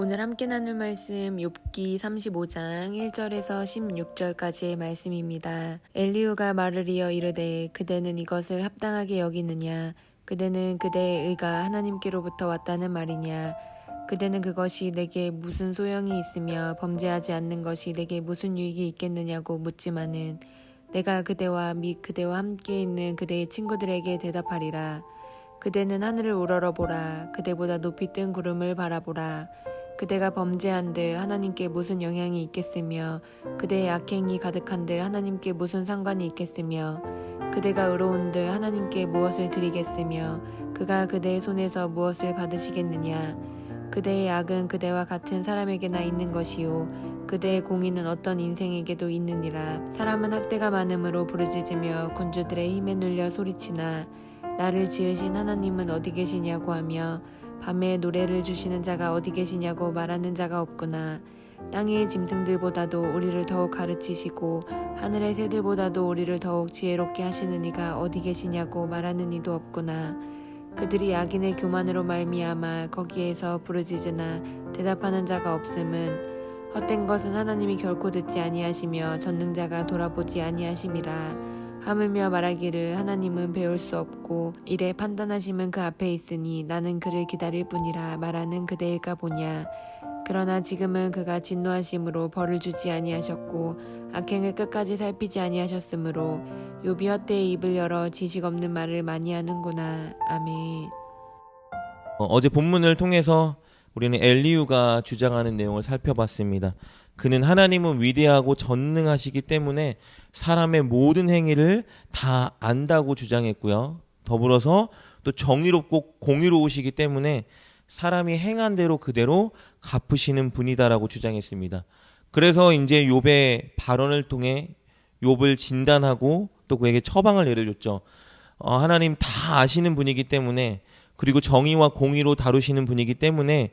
오늘 함께 나눌 말씀 욥기 35장 1절에서 16절까지의 말씀입니다. 엘리후가 말을 이어 이르되 그대는 이것을 합당하게 여기느냐? 그대는 그대의 의가 하나님께로부터 왔다는 말이냐? 그대는 그것이 내게 무슨 소용이 있으며 범죄하지 않는 것이 내게 무슨 유익이 있겠느냐고 묻지만은 내가 그대와 및 그대와 함께 있는 그대의 친구들에게 대답하리라. 그대는 하늘을 우러러보라. 그대보다 높이 뜬 구름을 바라보라. 그대가 범죄한들 하나님께 무슨 영향이 있겠으며 그대의 악행이 가득한들 하나님께 무슨 상관이 있겠으며 그대가 의로운들 하나님께 무엇을 드리겠으며 그가 그대의 손에서 무엇을 받으시겠느냐. 그대의 악은 그대와 같은 사람에게나 있는 것이요 그대의 공의는 어떤 인생에게도 있느니라. 사람은 학대가 많음으로 부르짖으며 군주들의 힘에 눌려 소리치나 나를 지으신 하나님은 어디 계시냐고 하며 밤에 노래를 주시는 자가 어디 계시냐고 말하는 자가 없구나. 땅의 짐승들보다도 우리를 더욱 가르치시고 하늘의 새들보다도 우리를 더욱 지혜롭게 하시는 이가 어디 계시냐고 말하는 이도 없구나. 그들이 악인의 교만으로 말미암아 거기에서 부르짖으나 대답하는 자가 없음은 헛된 것은 하나님이 결코 듣지 아니하시며 전능자가 돌아보지 아니하심이라. 하물며 말하기를 하나님은 배울 수 없고 이래 판단하심은 그 앞에 있으니 나는 그를 기다릴 뿐이라 말하는 그대일까 보냐. 그러나 지금은 그가 진노하심으로 벌을 주지 아니하셨고 악행을 끝까지 살피지 아니하셨으므로 욥이 헛되이 입을 열어 지식 없는 말을 많이 하는구나. 아멘. 어제 본문을 통해서 우리는 엘리후가 주장하는 내용을 살펴봤습니다. 그는 하나님은 위대하고 전능하시기 때문에 사람의 모든 행위를 다 안다고 주장했고요. 더불어서 또 정의롭고 공의로우시기 때문에 사람이 행한 대로 그대로 갚으시는 분이다라고 주장했습니다. 그래서 이제 욥의 발언을 통해 욥을 진단하고 또 그에게 처방을 내려줬죠. 하나님 다 아시는 분이기 때문에 그리고 정의와 공의로 다루시는 분이기 때문에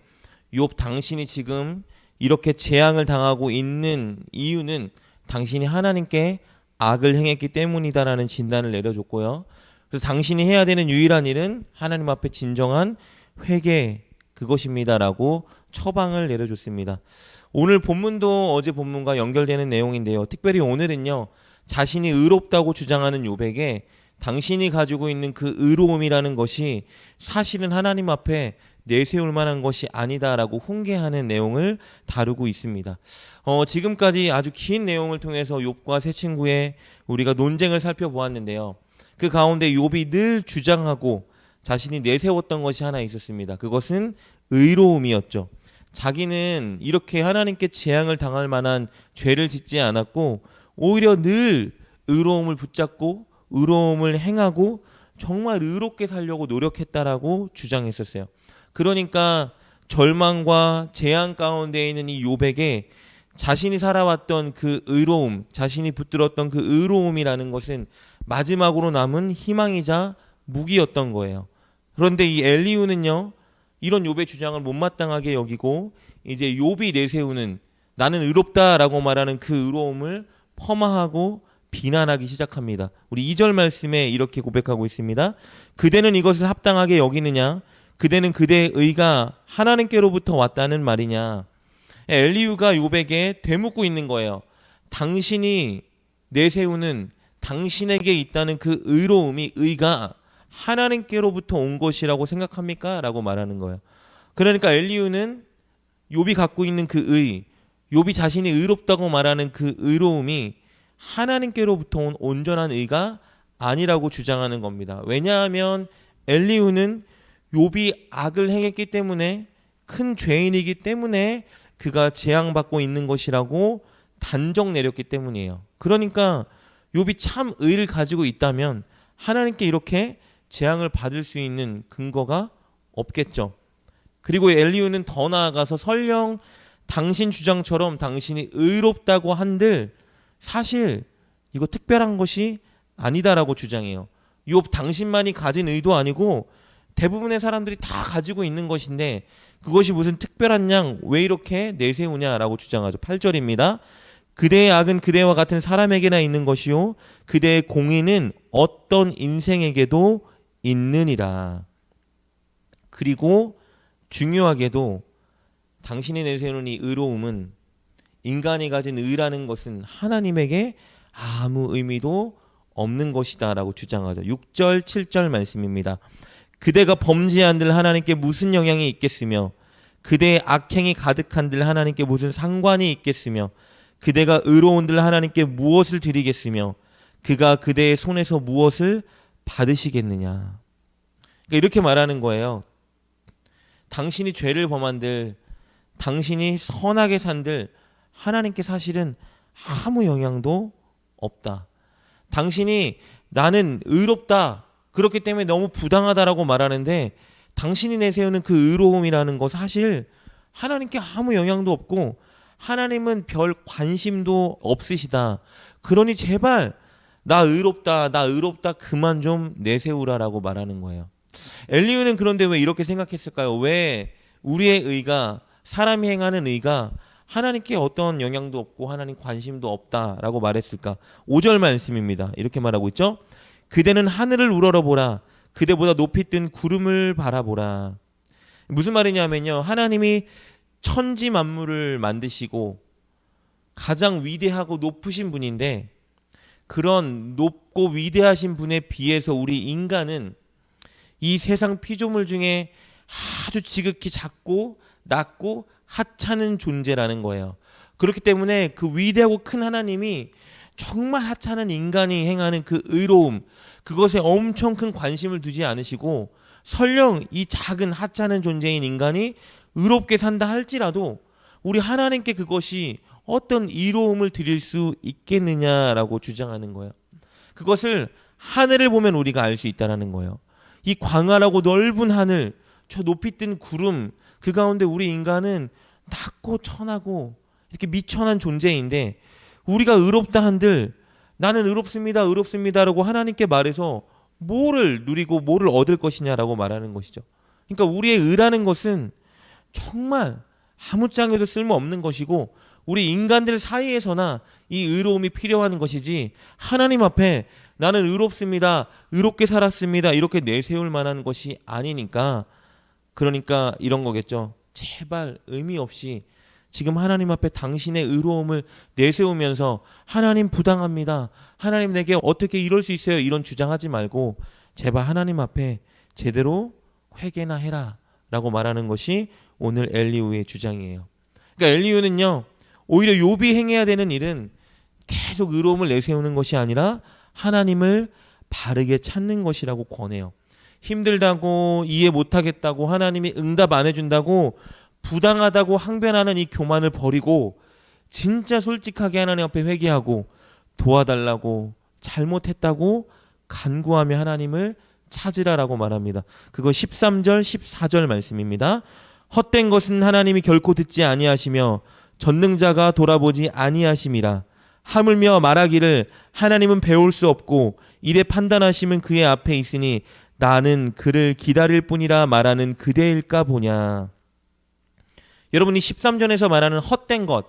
욥 당신이 지금 이렇게 재앙을 당하고 있는 이유는 당신이 하나님께 악을 행했기 때문이다라는 진단을 내려줬고요. 그래서 당신이 해야 되는 유일한 일은 하나님 앞에 진정한 회개 그것입니다라고 처방을 내려줬습니다. 오늘 본문도 어제 본문과 연결되는 내용인데요. 특별히 오늘은요. 자신이 의롭다고 주장하는 욥에게 당신이 가지고 있는 그 의로움이라는 것이 사실은 하나님 앞에 내세울 만한 것이 아니다라고 훈계하는 내용을 다루고 있습니다. 지금까지 아주 긴 내용을 통해서 욥과 세 친구의 우리가 논쟁을 살펴보았는데요. 그 가운데 욥이 늘 주장하고 자신이 내세웠던 것이 하나 있었습니다. 그것은 의로움이었죠. 자기는 이렇게 하나님께 재앙을 당할 만한 죄를 짓지 않았고 오히려 늘 의로움을 붙잡고 의로움을 행하고 정말 의롭게 살려고 노력했다라고 주장했었어요. 그러니까 절망과 재앙 가운데 있는 이 욥에게 자신이 살아왔던 그 의로움, 자신이 붙들었던 그 의로움이라는 것은 마지막으로 남은 희망이자 무기였던 거예요. 그런데 이 엘리후는요, 이런 욥의 주장을 못마땅하게 여기고 이제 욥이 내세우는 나는 의롭다라고 말하는 그 의로움을 폄하하고 비난하기 시작합니다. 우리 2절 말씀에 이렇게 고백하고 있습니다. 그대는 이것을 합당하게 여기느냐? 그대는 그대의 의가 하나님께로부터 왔다는 말이냐. 엘리후가 욥에게 되묻고 있는 거예요. 당신이 내세우는 당신에게 있다는 그 의로움이 의가 하나님께로부터 온 것이라고 생각합니까? 라고 말하는 거예요. 그러니까 엘리후는 욥이 갖고 있는 그 의, 욥이 자신이 의롭다고 말하는 그 의로움이 하나님께로부터 온 온전한 의가 아니라고 주장하는 겁니다. 왜냐하면 엘리후는 욥이 악을 행했기 때문에 큰 죄인이기 때문에 그가 재앙받고 있는 것이라고 단정 내렸기 때문이에요. 그러니까 욥이 참 의를 가지고 있다면 하나님께 이렇게 재앙을 받을 수 있는 근거가 없겠죠. 그리고 엘리후는 더 나아가서 설령 당신 주장처럼 당신이 의롭다고 한들 사실 이거 특별한 것이 아니다라고 주장해요. 욥 당신만이 가진 의도 아니고 대부분의 사람들이 다 가지고 있는 것인데 그것이 무슨 특별한 양 왜 이렇게 내세우냐라고 주장하죠. 8절입니다. 그대의 악은 그대와 같은 사람에게나 있는 것이요 그대의 공의는 어떤 인생에게도 있느니라. 그리고 중요하게도 당신이 내세우는 이 의로움은 인간이 가진 의라는 것은 하나님에게 아무 의미도 없는 것이다 라고 주장하죠. 6절 7절 말씀입니다. 그대가 범죄한들 하나님께 무슨 영향이 있겠으며 그대의 악행이 가득한들 하나님께 무슨 상관이 있겠으며 그대가 의로운들 하나님께 무엇을 드리겠으며 그가 그대의 손에서 무엇을 받으시겠느냐. 그러니까 이렇게 말하는 거예요. 당신이 죄를 범한들, 당신이 선하게 산들 하나님께 사실은 아무 영향도 없다. 당신이 나는 의롭다, 그렇기 때문에 너무 부당하다라고 말하는데 당신이 내세우는 그 의로움이라는 거 사실 하나님께 아무 영향도 없고 하나님은 별 관심도 없으시다. 그러니 제발 나 의롭다 그만 좀 내세우라라고 말하는 거예요. 엘리후는 그런데 왜 이렇게 생각했을까요? 왜 우리의 의가, 사람이 행하는 의가 하나님께 어떤 영향도 없고 하나님 관심도 없다라고 말했을까? 5절 말씀입니다. 이렇게 말하고 있죠. 그대는 하늘을 우러러보라. 그대보다 높이 뜬 구름을 바라보라. 무슨 말이냐면요, 하나님이 천지 만물을 만드시고 가장 위대하고 높으신 분인데 그런 높고 위대하신 분에 비해서 우리 인간은 이 세상 피조물 중에 아주 지극히 작고 낮고 하찮은 존재라는 거예요. 그렇기 때문에 그 위대하고 큰 하나님이 정말 하찮은 인간이 행하는 그 의로움, 그것에 엄청 큰 관심을 두지 않으시고 설령 이 작은 하찮은 존재인 인간이 의롭게 산다 할지라도 우리 하나님께 그것이 어떤 이로움을 드릴 수 있겠느냐라고 주장하는 거예요. 그것을 하늘을 보면 우리가 알 수 있다는 거예요. 이 광활하고 넓은 하늘, 저 높이 뜬 구름, 그 가운데 우리 인간은 낮고 천하고 이렇게 미천한 존재인데 우리가 의롭다 한들 나는 의롭습니다라고 하나님께 말해서 뭐를 누리고 뭐를 얻을 것이냐라고 말하는 것이죠. 그러니까 우리의 의라는 것은 정말 아무짝에도 쓸모없는 것이고 우리 인간들 사이에서나 이 의로움이 필요한 것이지 하나님 앞에 나는 의롭습니다, 의롭게 살았습니다 이렇게 내세울 만한 것이 아니니까, 그러니까 이런 거겠죠. 제발 의미 없이 지금 하나님 앞에 당신의 의로움을 내세우면서 하나님 부당합니다, 하나님 내게 어떻게 이럴 수 있어요 이런 주장하지 말고 제발 하나님 앞에 제대로 회개나 해라 라고 말하는 것이 오늘 엘리후의 주장이에요. 그러니까 엘리후는요, 오히려 욥이 행해야 되는 일은 계속 의로움을 내세우는 것이 아니라 하나님을 바르게 찾는 것이라고 권해요. 힘들다고 이해 못하겠다고 하나님이 응답 안 해준다고 부당하다고 항변하는 이 교만을 버리고 진짜 솔직하게 하나님 앞에 회개하고 도와달라고 잘못했다고 간구하며 하나님을 찾으라라고 말합니다. 그거 13절 14절 말씀입니다. 헛된 것은 하나님이 결코 듣지 아니하시며 전능자가 돌아보지 아니하심이라. 하물며 말하기를 하나님은 배울 수 없고 이래 판단하심은 그의 앞에 있으니 나는 그를 기다릴 뿐이라 말하는 그대일까 보냐. 여러분이 13절에서 말하는 헛된 것,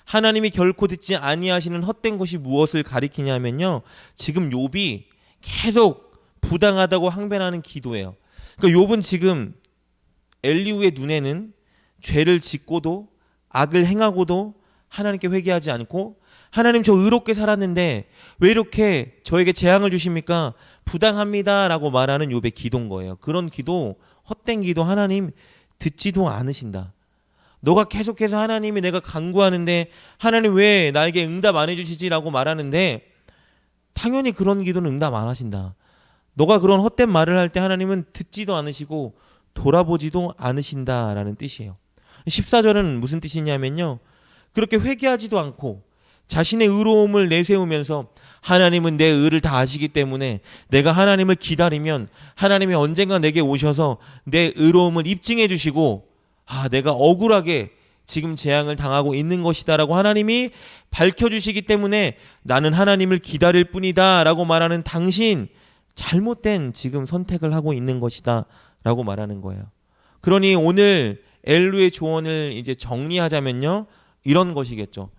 하나님이 결코 듣지 아니하시는 헛된 것이 무엇을 가리키냐면요, 지금 욥이 계속 부당하다고 항변하는 기도예요. 그러니까 욥은 지금 엘리후의 눈에는 죄를 짓고도 악을 행하고도 하나님께 회개하지 않고 하나님 저 의롭게 살았는데 왜 이렇게 저에게 재앙을 주십니까? 부당합니다 라고 말하는 욥의 기도인 거예요. 그런 기도, 헛된 기도 하나님 듣지도 않으신다. 너가 계속해서 하나님이 내가 간구하는데 하나님 왜 나에게 응답 안 해주시지 라고 말하는데 당연히 그런 기도는 응답 안 하신다. 너가 그런 헛된 말을 할 때 하나님은 듣지도 않으시고 돌아보지도 않으신다라는 뜻이에요. 14절은 무슨 뜻이냐면요, 그렇게 회개하지도 않고 자신의 의로움을 내세우면서 하나님은 내 의를 다 아시기 때문에 내가 하나님을 기다리면 하나님이 언젠가 내게 오셔서 내 의로움을 입증해 주시고 내가 억울하게 지금 재앙을 당하고 있는 것이다 라고 하나님이 밝혀주시기 때문에 나는 하나님을 기다릴 뿐이다 라고 말하는 당신, 잘못된 지금 선택을 하고 있는 것이다 라고 말하는 거예요. 그러니 오늘 엘루의 조언을 이제 정리하자면요, 이런 것이겠죠.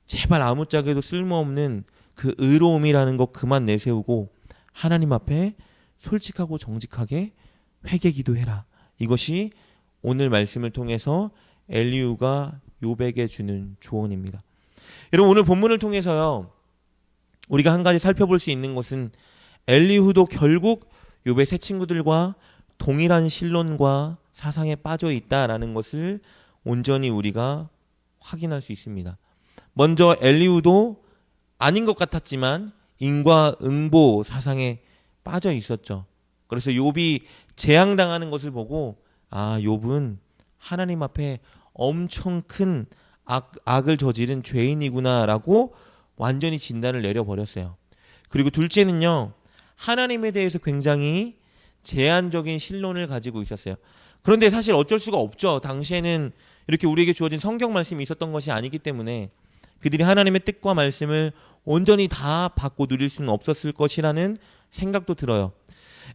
제발 아무짝에도 쓸모없는 그 의로움이라는 거 그만 내세우고 하나님 앞에 솔직하고 정직하게 회개 기도해라. 이것이 오늘 말씀을 통해서 엘리후가 욥에게 주는 조언입니다. 여러분, 오늘 본문을 통해서요, 우리가 한 가지 살펴볼 수 있는 것은 엘리후도 결국 욥의 새 친구들과 동일한 신론과 사상에 빠져 있다라는 것을 온전히 우리가 확인할 수 있습니다. 먼저 엘리후도 아닌 것 같았지만 인과응보 사상에 빠져 있었죠. 그래서 욥이 재앙당하는 것을 보고 욥은 하나님 앞에 엄청 큰 악을 저지른 죄인이구나라고 완전히 진단을 내려버렸어요. 그리고 둘째는요, 하나님에 대해서 굉장히 제한적인 신론을 가지고 있었어요. 그런데 사실 어쩔 수가 없죠. 당시에는 이렇게 우리에게 주어진 성경 말씀이 있었던 것이 아니기 때문에 그들이 하나님의 뜻과 말씀을 온전히 다 받고 누릴 수는 없었을 것이라는 생각도 들어요.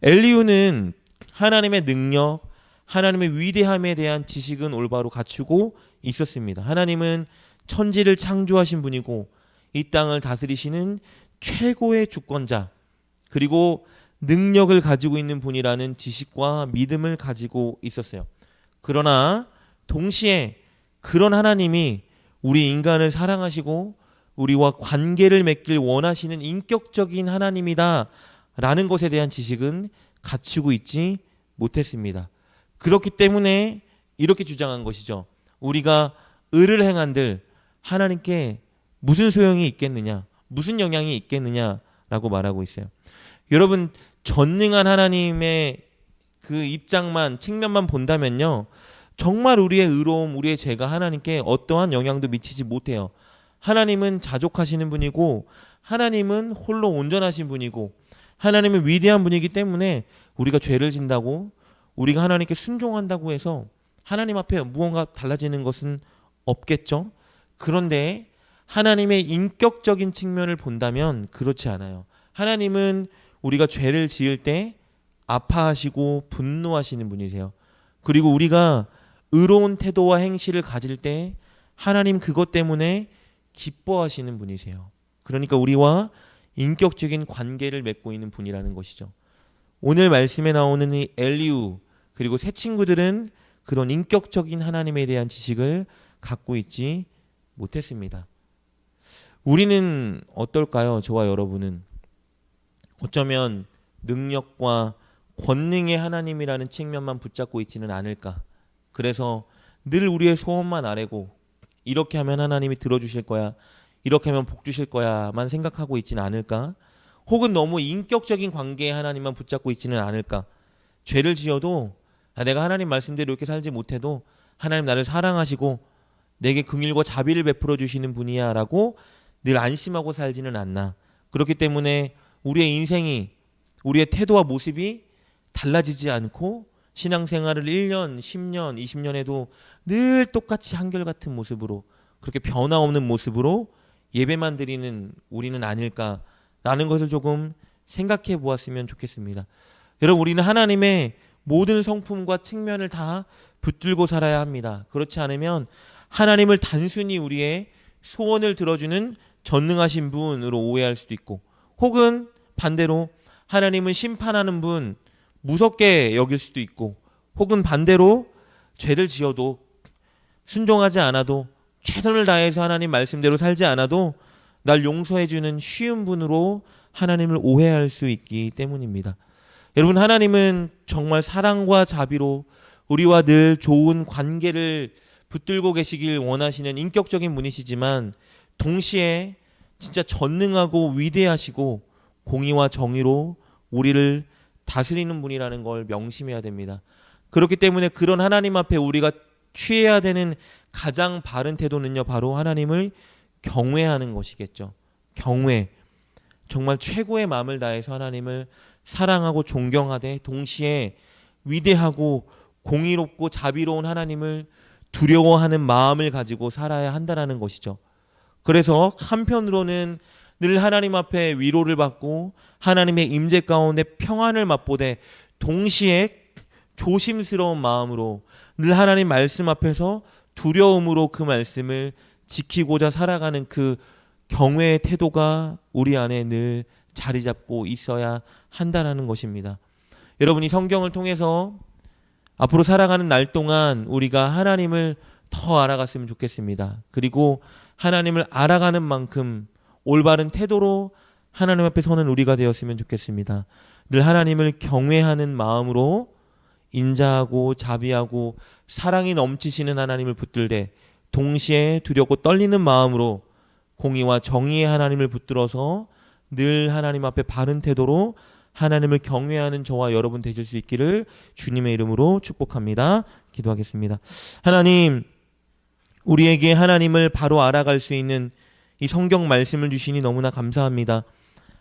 엘리후는 하나님의 능력, 하나님의 위대함에 대한 지식은 올바로 갖추고 있었습니다. 하나님은 천지를 창조하신 분이고 이 땅을 다스리시는 최고의 주권자, 그리고 능력을 가지고 있는 분이라는 지식과 믿음을 가지고 있었어요. 그러나 동시에 그런 하나님이 우리 인간을 사랑하시고 우리와 관계를 맺길 원하시는 인격적인 하나님이다 라는 것에 대한 지식은 갖추고 있지 못했습니다. 그렇기 때문에 이렇게 주장한 것이죠. 우리가 의를 행한들 하나님께 무슨 소용이 있겠느냐, 무슨 영향이 있겠느냐라고 말하고 있어요. 여러분, 전능한 하나님의 그 입장만, 측면만 본다면요, 정말 우리의 의로움, 우리의 죄가 하나님께 어떠한 영향도 미치지 못해요. 하나님은 자족하시는 분이고 하나님은 홀로 온전하신 분이고 하나님은 위대한 분이기 때문에 우리가 죄를 진다고, 우리가 하나님께 순종한다고 해서 하나님 앞에 무언가 달라지는 것은 없겠죠. 그런데 하나님의 인격적인 측면을 본다면 그렇지 않아요. 하나님은 우리가 죄를 지을 때 아파하시고 분노하시는 분이세요. 그리고 우리가 의로운 태도와 행실을 가질 때 하나님 그것 때문에 기뻐하시는 분이세요. 그러니까 우리와 인격적인 관계를 맺고 있는 분이라는 것이죠. 오늘 말씀에 나오는 이 엘리후 그리고 새 친구들은 그런 인격적인 하나님에 대한 지식을 갖고 있지 못했습니다. 우리는 어떨까요? 저와 여러분은 어쩌면 능력과 권능의 하나님이라는 측면만 붙잡고 있지는 않을까. 그래서 늘 우리의 소원만 아뢰고 이렇게 하면 하나님이 들어주실 거야, 이렇게 하면 복 주실 거야만 생각하고 있지는 않을까. 혹은 너무 인격적인 관계에 하나님만 붙잡고 있지는 않을까. 죄를 지어도 내가 하나님 말씀대로 이렇게 살지 못해도 하나님 나를 사랑하시고 내게 긍휼과 자비를 베풀어 주시는 분이야 라고 늘 안심하고 살지는 않나. 그렇기 때문에 우리의 인생이, 우리의 태도와 모습이 달라지지 않고 신앙생활을 1년, 10년, 20년 해도 늘 똑같이 한결같은 모습으로, 그렇게 변화없는 모습으로 예배만 드리는 우리는 아닐까라는 것을 조금 생각해 보았으면 좋겠습니다. 여러분, 우리는 하나님의 모든 성품과 측면을 다 붙들고 살아야 합니다. 그렇지 않으면 하나님을 단순히 우리의 소원을 들어주는 전능하신 분으로 오해할 수도 있고, 혹은 반대로 하나님은 심판하는 분, 무섭게 여길 수도 있고, 혹은 반대로 죄를 지어도 순종하지 않아도, 최선을 다해서 하나님 말씀대로 살지 않아도 날 용서해주는 쉬운 분으로 하나님을 오해할 수 있기 때문입니다. 여러분, 하나님은 정말 사랑과 자비로 우리와 늘 좋은 관계를 붙들고 계시길 원하시는 인격적인 분이시지만 동시에 진짜 전능하고 위대하시고 공의와 정의로 우리를 다스리는 분이라는 걸 명심해야 됩니다. 그렇기 때문에 그런 하나님 앞에 우리가 취해야 되는 가장 바른 태도는요, 바로 하나님을 경외하는 것이겠죠. 경외. 정말 최고의 마음을 다해서 하나님을 사랑하고 존경하되 동시에 위대하고 공의롭고 자비로운 하나님을 두려워하는 마음을 가지고 살아야 한다는 것이죠. 그래서 한편으로는 늘 하나님 앞에 위로를 받고 하나님의 임재 가운데 평안을 맛보되 동시에 조심스러운 마음으로 늘 하나님 말씀 앞에서 두려움으로 그 말씀을 지키고자 살아가는 그 경외의 태도가 우리 안에 늘 자리 잡고 있어야 한다는 것입니다. 여러분이 성경을 통해서 앞으로 살아가는 날 동안 우리가 하나님을 더 알아갔으면 좋겠습니다. 그리고 하나님을 알아가는 만큼 올바른 태도로 하나님 앞에 서는 우리가 되었으면 좋겠습니다. 늘 하나님을 경외하는 마음으로 인자하고 자비하고 사랑이 넘치시는 하나님을 붙들되 동시에 두렵고 떨리는 마음으로 공의와 정의의 하나님을 붙들어서 늘 하나님 앞에 바른 태도로 하나님을 경외하는 저와 여러분 되실 수 있기를 주님의 이름으로 축복합니다. 기도하겠습니다. 하나님, 우리에게 하나님을 바로 알아갈 수 있는 이 성경 말씀을 주시니 너무나 감사합니다.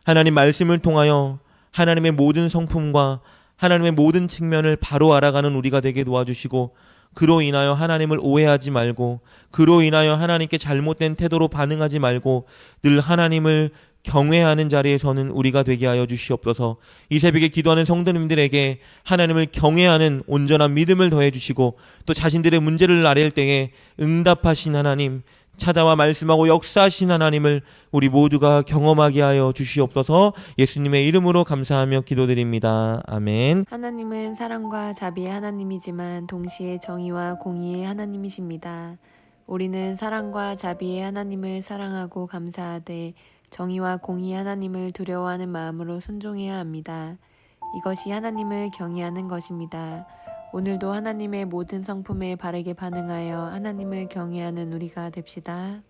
하나님 말씀을 통하여 하나님의 모든 성품과 하나님의 모든 측면을 바로 알아가는 우리가 되게 도와주시고, 그로 인하여 하나님을 오해하지 말고, 그로 인하여 하나님께 잘못된 태도로 반응하지 말고 늘 하나님을 경외하는 자리에 서는 우리가 되게 하여 주시옵소서. 이 새벽에 기도하는 성도님들에게 하나님을 경외하는 온전한 믿음을 더해 주시고, 또 자신들의 문제를 아뢰을 때에 응답하신 하나님, 찾아와 말씀하고 역사하신 하나님을 우리 모두가 경험하게 하여 주시옵소서. 예수님의 이름으로 감사하며 기도드립니다. 아멘. 하나님은 사랑과 자비의 하나님이지만 동시에 정의와 공의의 하나님이십니다. 우리는 사랑과 자비의 하나님을 사랑하고 감사하되 정의와 공의의 하나님을 두려워하는 마음으로 순종해야 합니다. 이것이 하나님을 경외하는 것입니다. 오늘도 하나님의 모든 성품에 바르게 반응하여 하나님을 경외하는 우리가 됩시다.